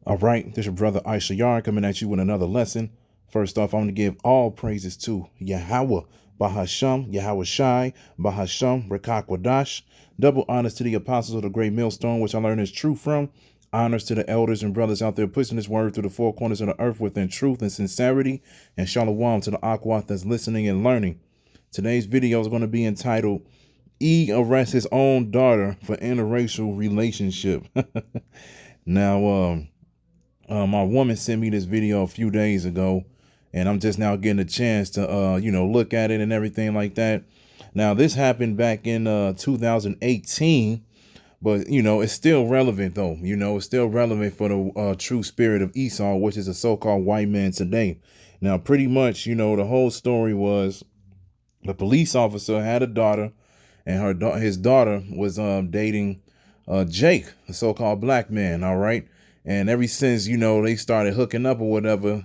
All right, this is your brother Issachar coming at you with another lesson. First off, I'm going to give all praises to Yahweh, Bahasham, Yahweh Shai, Bahasham, Rekakwadash. Double honors to the apostles of the great millstone, which I learned is true from. Honors to the elders and brothers out there pushing this word through the four corners of the earth within truth and sincerity. And shalom to the Aquat that's listening and learning. Today's video is going to be entitled, E arrests his own daughter for interracial relationship. Now, my woman sent me this video a few days ago, and I'm just now getting a chance to, look at it and everything like that. Now, this happened back in 2018, but, it's still relevant, though. It's still relevant for the true spirit of Esau, which is a so-called white man today. Now, pretty much, the whole story was the police officer had a daughter, and his daughter was dating Jake, a so-called black man, all right? And ever since, they started hooking up or whatever,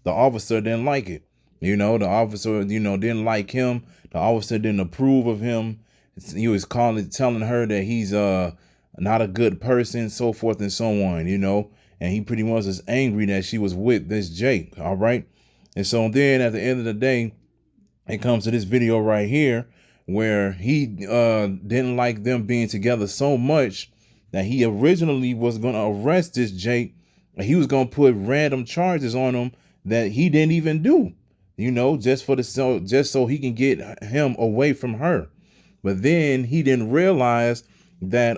the officer didn't like it. The officer, didn't like him. The officer didn't approve of him. He was telling her that he's not a good person, so forth and so on, And he pretty much was angry that she was with this Jake, all right? And so then at the end of the day, it comes to this video right here where he didn't like them being together so much that he originally was going to arrest this Jake. He was going to put random charges on him that he didn't even do, just so he can get him away from her. But then he didn't realize that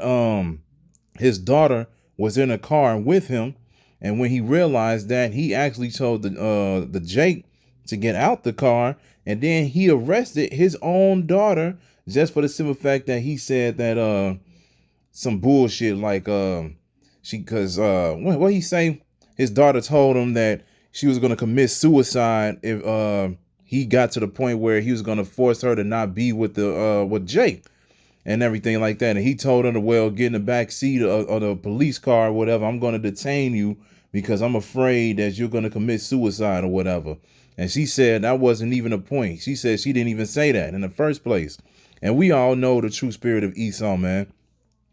his daughter was in a car with him. And when he realized that, he actually told the Jake to get out the car. And then he arrested his own daughter just for the simple fact that he said that some bullshit like what he say? His daughter told him that she was going to commit suicide if he got to the point where he was going to force her to not be with with Jake and everything like that. And he told her to, well, get in the back seat of the police car or whatever. I'm going to detain you because I'm afraid that you're going to commit suicide or whatever. And she said that wasn't even a point. She said she didn't even say that in the first place. And we all know the true spirit of Esau, man.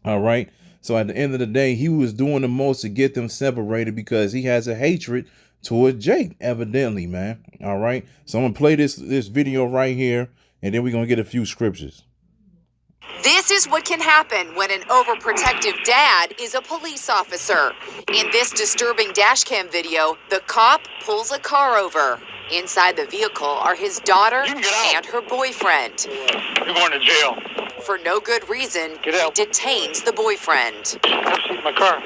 All right. So at the end of the day, he was doing the most to get them separated because he has a hatred towards Jake, evidently, man. All right. So I'm going to play this video right here, and then we're going to get a few scriptures. This is what can happen when an overprotective dad is a police officer. In this disturbing dashcam video, the cop pulls a car over. Inside the vehicle are his daughter and her boyfriend. You're going to jail. For no good reason, he detains the boyfriend. My car.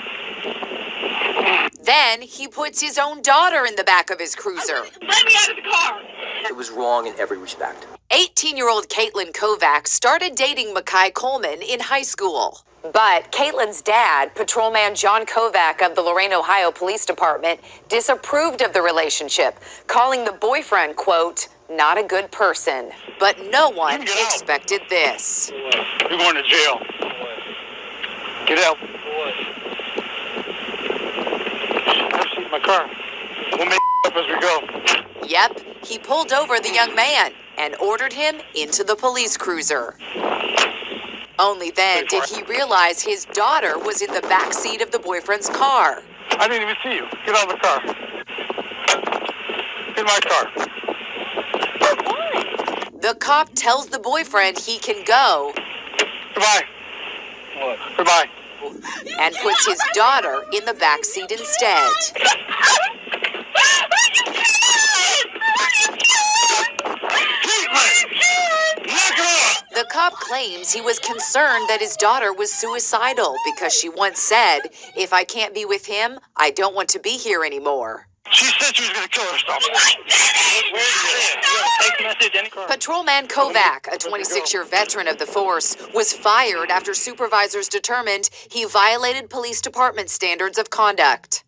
Then he puts his own daughter in the back of his cruiser. Let me out of the car. It was wrong in every respect. 18-year-old Caitlin Kovac started dating Makai Coleman in high school. But Caitlin's dad, Patrolman John Kovac of the Lorain, Ohio Police Department, disapproved of the relationship, calling the boyfriend, quote, not a good person. But no one expected this. You're going to jail. Get out. Have a seat in my car. We'll make up as we go. Yep, he pulled over the young man and ordered him into the police cruiser. Only then did he realize his daughter was in the back seat of the boyfriend's car. I didn't even see you. Get out of the car. In my car. The cop tells the boyfriend he can go. Goodbye. What? Goodbye. And puts his daughter in the back seat instead. The cop claims he was concerned that his daughter was suicidal because she once said, if I can't be with him, I don't want to be here anymore. She said she was going to kill herself. Patrolman Kovac, a 26-year veteran of the force, was fired after supervisors determined he violated police department standards of conduct.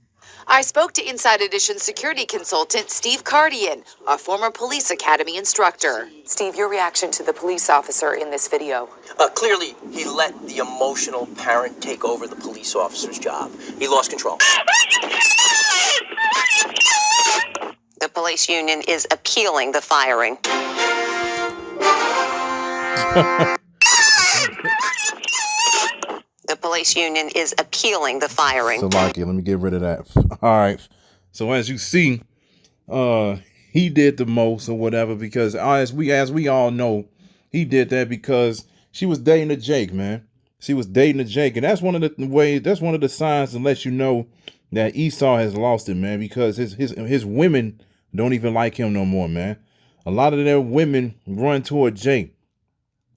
I spoke to Inside Edition security consultant Steve Cardian, a former police academy instructor. Steve, your reaction to the police officer in this video? Clearly, he let the emotional parent take over the police officer's job. He lost control. The police union is appealing the firing. The police union is appealing the firing. Salakia, let me get rid of that. All right. So as you see, he did the most or whatever, because as we all know, he did that because she was dating a Jake, man. She was dating a Jake, and that's one of the signs to let you know that Esau has lost it, man, because his women don't even like him no more, man. A lot of their women run toward Jake.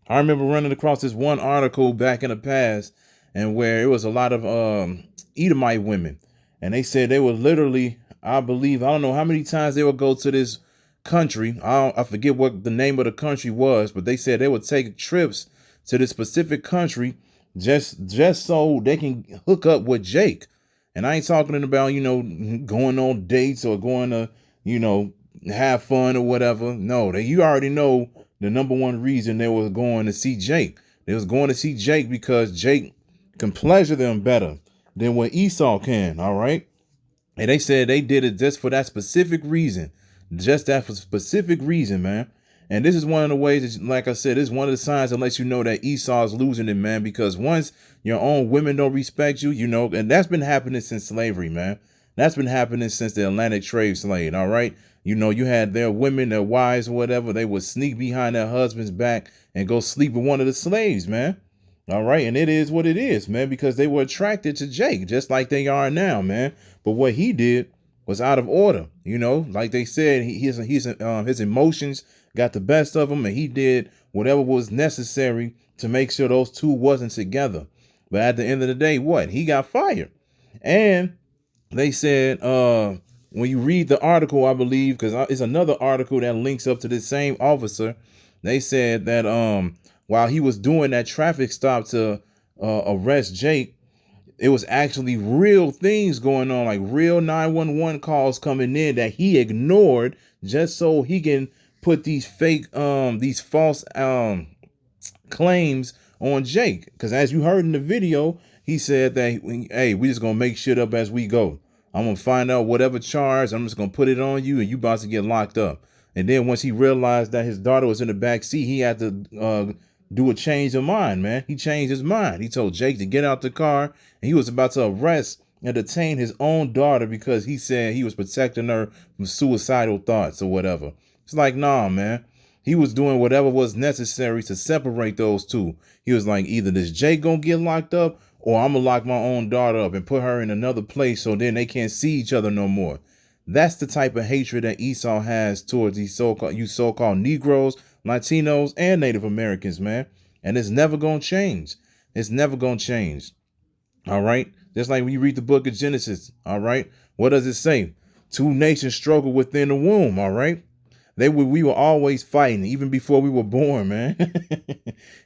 I remember running across this one article back in the past, and where it was a lot of Edomite women, and they said they were literally, I don't know how many times they would go to this country. I forget what the name of the country was, but they said they would take trips to this specific country just so they can hook up with Jake. And I ain't talking about, going on dates or going to, have fun or whatever. No, you already know the number one reason they were going to see Jake. They was going to see Jake because Jake can pleasure them better than what Esau can. All right. And they said they did it just for that specific reason. Just that specific reason, man. And this is one of the ways that, like I said, this is one of the signs that lets you know that Esau is losing it, man. Because once your own women don't respect you, and that's been happening since slavery, man. That's been happening since the Atlantic trade slave. All right. You had their women, their wives or whatever. They would sneak behind their husband's back and go sleep with one of the slaves, man. All right. And it is what it is, man, because they were attracted to Jake just like they are now, man. But what he did was out of order. Like they said, his emotions got the best of him, and he did whatever was necessary to make sure those two wasn't together. But at the end of the day, he got fired. And they said, when you read the article, I believe, because it's another article that links up to this same officer, they said that while he was doing that traffic stop to arrest Jake, it was actually real things going on, like real 911 calls coming in that he ignored just so he can put these false claims on Jake. Because as you heard in the video, he said that, hey, we just gonna make shit up as we go. I'm gonna find out whatever charge, I'm just gonna put it on you, and you about to get locked up. And then once he realized that his daughter was in the back seat, he had to do a change of mind, man. He changed his mind. He told Jake to get out the car, and he was about to arrest and detain his own daughter because he said he was protecting her from suicidal thoughts or whatever. It's like, nah, man. He was doing whatever was necessary to separate those two. He was like, either this Jake gonna get locked up, or I'm gonna lock my own daughter up and put her in another place so then they can't see each other no more. That's the type of hatred that Esau has towards these so-called Negroes, Latinos, and Native Americans, man. And it's never going to change. It's never going to change. All right. Just like when you read the book of Genesis. All right. What does it say? Two nations struggle within the womb. All right. We were always fighting, even before we were born, man.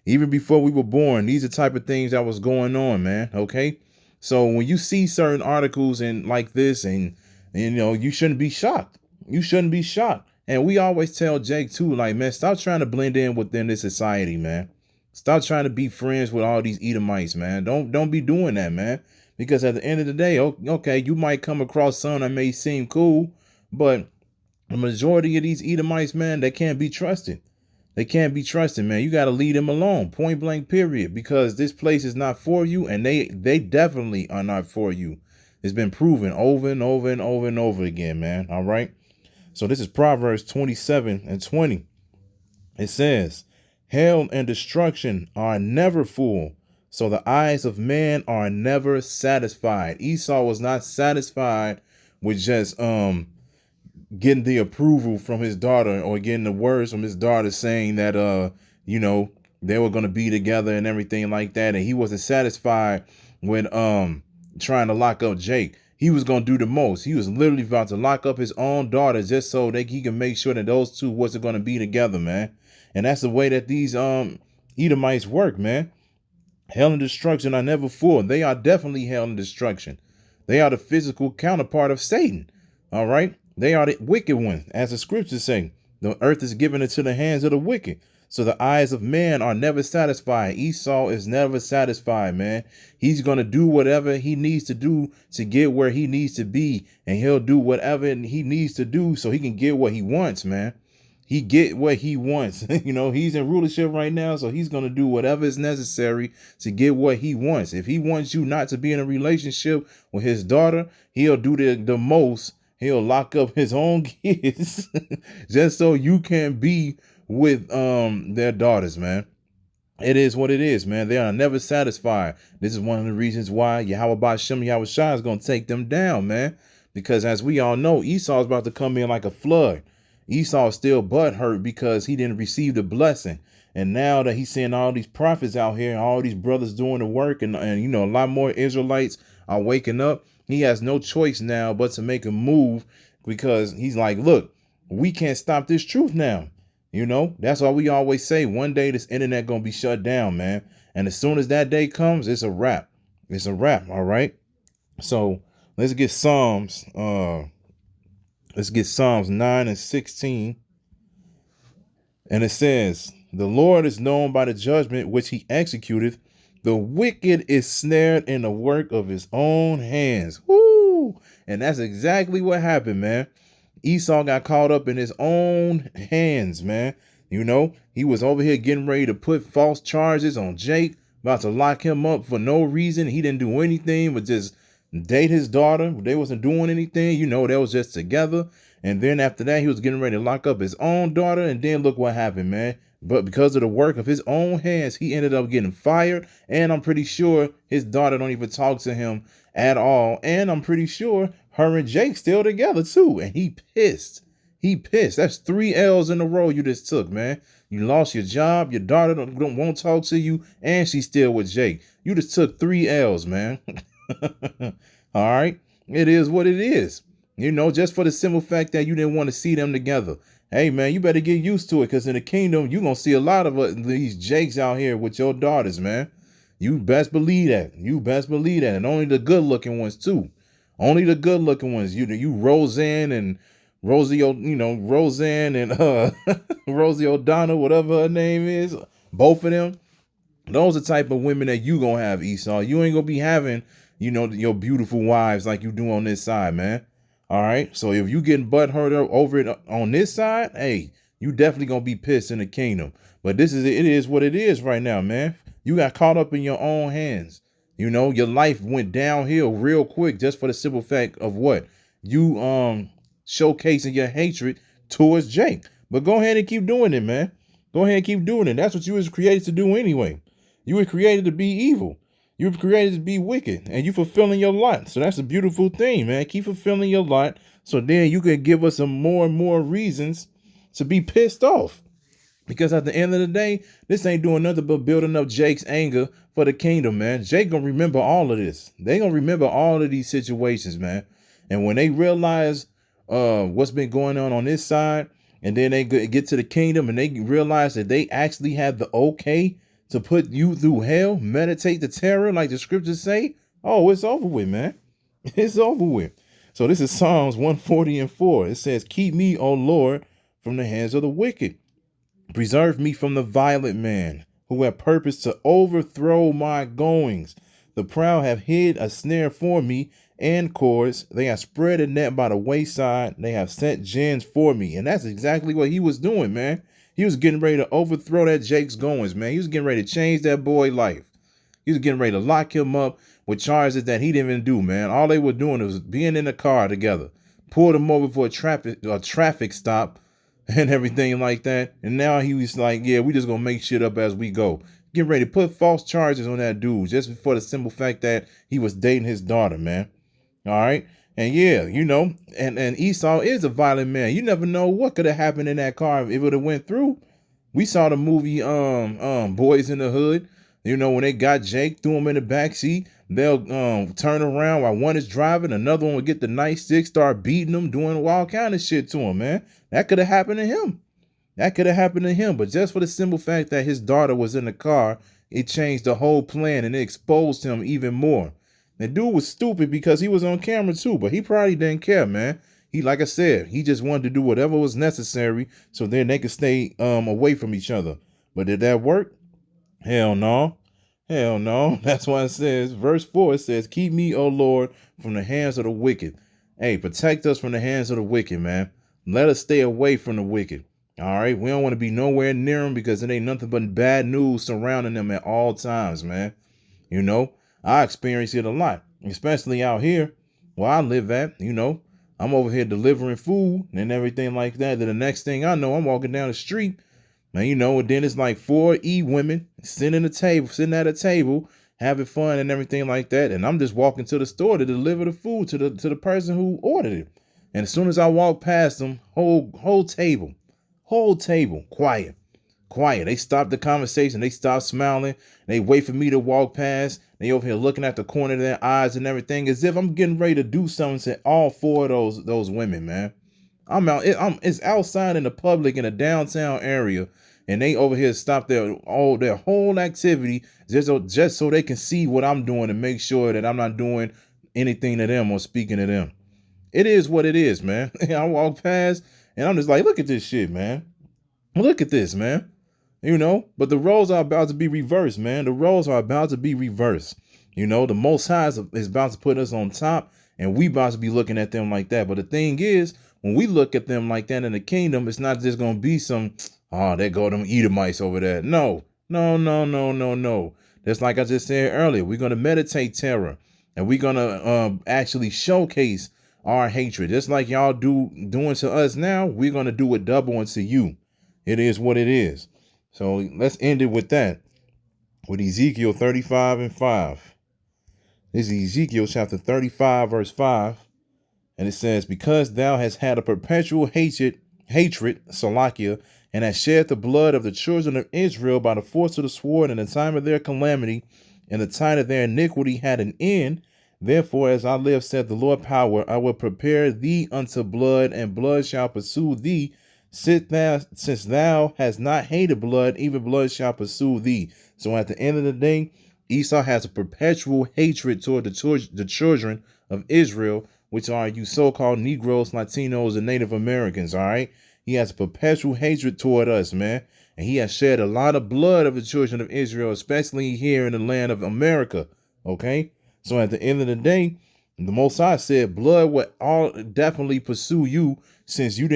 Even before we were born. These are the type of things that was going on, man. OK, so when you see certain articles and like this, and you shouldn't be shocked. You shouldn't be shocked. And we always tell Jake, too, like, man, stop trying to blend in within this society, man. Stop trying to be friends with all these Edomites, man. Don't be doing that, man. Because at the end of the day, okay, you might come across some that may seem cool, but the majority of these Edomites, man, they can't be trusted. They can't be trusted, man. You got to leave them alone, point blank, period, because this place is not for you, and they definitely are not for you. It's been proven over and over and over and over again, man. All right. So this is Proverbs 27:20. It says, hell and destruction are never full, so the eyes of man are never satisfied. Esau was not satisfied with just getting the approval from his daughter, or getting the words from his daughter saying that they were going to be together and everything like that. And he wasn't satisfied with trying to lock up Jake. He was going to do the most. He was literally about to lock up his own daughter just so that he can make sure that those two wasn't going to be together, man. And that's the way that these Edomites work, man. Hell and destruction are never full. They are definitely hell and destruction. They are the physical counterpart of Satan. All right. They are the wicked one. As the scriptures say, the earth is given into the hands of the wicked. So the eyes of man are never satisfied. Esau is never satisfied, man. He's going to do whatever he needs to do to get where he needs to be. And he'll do whatever he needs to do so he can get what he wants, man. he get what he wants. He's in rulership right now, so he's going to do whatever is necessary to get what he wants. If he wants you not to be in a relationship with his daughter, he'll do the most. He'll lock up his own kids just so you can be with their daughters, man. It is what it is, man. They are never satisfied. This is one of the reasons why Yahweh Ba'Shem Yahweh Shai is going to take them down, man. Because as we all know, Esau's about to come in like a flood. Esau is still butthurt because he didn't receive the blessing. And now that he's seeing all these prophets out here and all these brothers doing the work and a lot more Israelites are waking up, he has no choice now but to make a move because he's like, look, we can't stop this truth now. That's why we always say one day this internet going to be shut down, man. And as soon as that day comes, it's a wrap. It's a wrap. All right. So let's get Psalms. Let's get Psalms 9 and 16. And it says, the Lord is known by the judgment which he executeth. The wicked is snared in the work of his own hands. Woo! And that's exactly what happened, man. Esau got caught up in his own hands, man. He was over here getting ready to put false charges on Jake, about to lock him up for no reason. He didn't do anything but just date his daughter. They wasn't doing anything. They was just together. And then after that, he was getting ready to lock up his own daughter. And then look what happened, man. But because of the work of his own hands, he ended up getting fired. And I'm pretty sure his daughter don't even talk to him at all. And I'm pretty sure her and Jake still together too. And he pissed. He pissed. That's 3 L's in a row you just took, man. You lost your job. Your daughter won't talk to you. And she's still with Jake. You just took 3 L's, man. All right. It is what it is. Just for the simple fact that you didn't want to see them together. Hey, man, you better get used to it because in the kingdom, you're going to see a lot of these Jakes out here with your daughters, man. You best believe that. You best believe that. And only the good looking ones, too. Only the good looking ones. You Roseanne and Rosie, Roseanne and Rosie O'Donnell, whatever her name is. Both of them. Those are the type of women that you going to have, Esau. You ain't going to be having, your beautiful wives like you do on this side, man. All right. So if you getting butthurt over it on this side, hey, you definitely going to be pissed in the kingdom. But it is what it is right now, man. You got caught up in your own hands. Your life went downhill real quick just for the simple fact of what? You showcasing your hatred towards Jake. But go ahead and keep doing it, man. Go ahead and keep doing it. That's what you was created to do anyway. You were created to be evil. You were created to be wicked. And you fulfilling your lot. So that's a beautiful thing, man. Keep fulfilling your lot. So then you can give us some more and more reasons to be pissed off. Because at the end of the day, this ain't doing nothing but building up Jake's anger for the kingdom, man. Jake gonna remember all of this. They gonna remember all of these situations, man. And when they realize what's been going on this side, and then they get to the kingdom and they realize that they actually have the okay to put you through hell, meditate the terror like the scriptures say, oh, it's over with, man. It's over with. So this is Psalms 140:4. It says, keep me, O Lord, from the hands of the wicked. Preserve me from the violent man who have purposed to overthrow my goings. The proud have hid a snare for me and cords. They have spread a net by the wayside. They have set gins for me. And that's exactly what he was doing, man. He was getting ready to overthrow that Jake's goings, man. He was getting ready to change that boy's life. He was getting ready to lock him up with charges that he didn't even do, man. All they were doing was being in the car together. Pulled him over for a traffic stop and everything like that. And now he was like, yeah, we just gonna make shit up as we go. Getting ready to put false charges on that dude just for the simple fact that he was dating his daughter, man. All right. And yeah, and Esau is a violent man. You never know what could have happened in that car if it would have went through. We saw the movie Boys in the Hood. When they got Jake, threw him in the backseat, they'll turn around while one is driving, another one would get the nightstick, start beating him, doing all kind of shit to him, man. That could have happened to him. That could have happened to him. But just for the simple fact that his daughter was in the car, it changed the whole plan and it exposed him even more. The dude was stupid because he was on camera too, but he probably didn't care, man. He, like I said, he just wanted to do whatever was necessary so then they could stay away from each other. But did that work? Hell no. Hell no. That's why it says, verse 4, it says, keep me, O Lord, from the hands of the wicked. Hey, protect us from the hands of the wicked, man. Let us stay away from the wicked. All right. We don't want to be nowhere near them because it ain't nothing but bad news surrounding them at all times, man. You know, I experience it a lot, especially out here where I live at. You know, I'm over here delivering food and everything like that. Then the next thing I know, I'm walking down the street, man, you know, and then it's like 4 women sitting at a table, having fun and everything like that. And I'm just walking to the store to deliver the food to the person who ordered it. And as soon as I walk past them, whole table, quiet. They stop the conversation. They stop smiling. They wait for me to walk past. They over here looking at the corner of their eyes and everything as if I'm getting ready to do something to all 4 of those women, man. I'm out. It's outside in the public in a downtown area, and they over here stop their whole activity just so they can see what I'm doing and make sure that I'm not doing anything to them or speaking to them. It is what it is, man. I walk past and I'm just like, look at this shit, man. Look at this, man. You know, but the roles are about to be reversed, man. The roles are about to be reversed. You know, the Most High is about to put us on top, and we about to be looking at them like that. But the thing is, when we look at them like that in the kingdom, it's not just going to be some, oh, there go them Edomites over there. No. That's like I just said earlier. We're going to meditate terror, and we're going to actually showcase our hatred. Just like y'all doing to us now, we're going to do it double unto you. It is what it is. So let's end it with that, with Ezekiel 35:5. This is Ezekiel chapter 35, verse 5. And it says, because thou hast had a perpetual hatred, Salakia, and hast shed the blood of the children of Israel by the force of the sword in the time of their calamity, and the time of their iniquity had an end. Therefore, as I live, said the Lord power, I will prepare thee unto blood, and blood shall pursue thee. Since thou hast not hated blood, even blood shall pursue thee. So at the end of the day, Esau has a perpetual hatred toward the children of Israel, which are you so-called Negroes, Latinos, and Native Americans, all right? He has a perpetual hatred toward us, man. And he has shed a lot of blood of the children of Israel, especially here in the land of America, okay? So at the end of the day, the Most High said blood will all definitely pursue you since you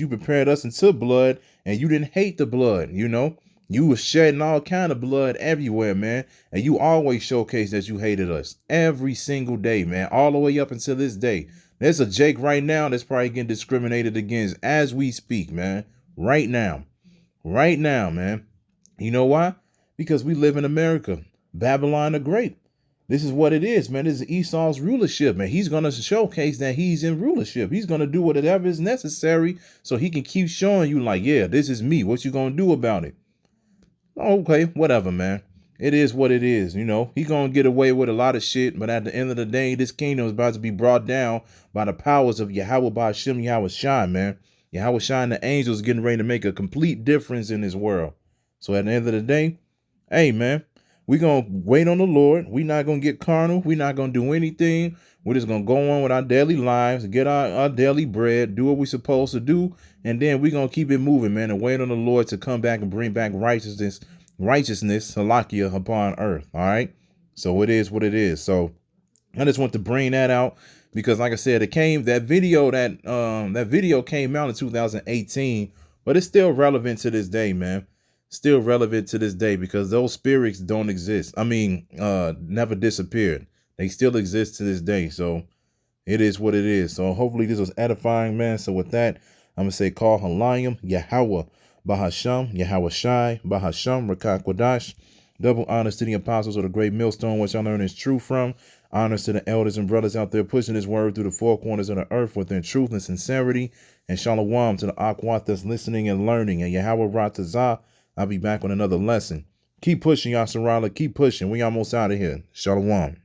prepared us into blood and you didn't hate the blood, you know. You were shedding all kind of blood everywhere, man. And you always showcase that you hated us every single day, man, all the way up until this day. There's a Jake right now that's probably getting discriminated against as we speak, man. Right now, man. You know why? Because we live in America. Babylon the Great. This is what it is, man. This is Esau's rulership, man. He's going to showcase that he's in rulership. He's going to do whatever is necessary so he can keep showing you like, yeah, this is me. What you going to do about it? Okay, whatever, man. It is what it is. You know, he going to get away with a lot of shit. But at the end of the day, this kingdom is about to be brought down by the powers of Yahweh Ba'ashem Yahweh Shai, man. Yahweh Shai and the angels getting ready to make a complete difference in this world. So at the end of the day, hey, man. We're going to wait on the Lord. We're not going to get carnal. We're not going to do anything. We're just going to go on with our daily lives, get our daily bread, do what we're supposed to do. And then we're going to keep it moving, man, and wait on the Lord to come back and bring back righteousness, Salakia, upon earth. All right. So it is what it is. So I just want to bring that out because, like I said, that video came out in 2018, but it's still relevant to this day, man. Still relevant to this day because those spirits don't exist. I mean, never disappeared. They still exist to this day. So it is what it is. So hopefully this was edifying, man. So with that, I'm going to say call Halayim, Yahweh, Bahasham, Yahweh Shai, Bahasham, Rakak Wadash. Double honors to the apostles of the great millstone, which I learned is true from. Honors to the elders and brothers out there pushing his word through the four corners of the earth within truth and sincerity. And shalom to the Akwat that's listening and learning. And Yahweh Ratazah. I'll be back with another lesson. Keep pushing, Yasserala. Keep pushing. We almost out of here. Shalom.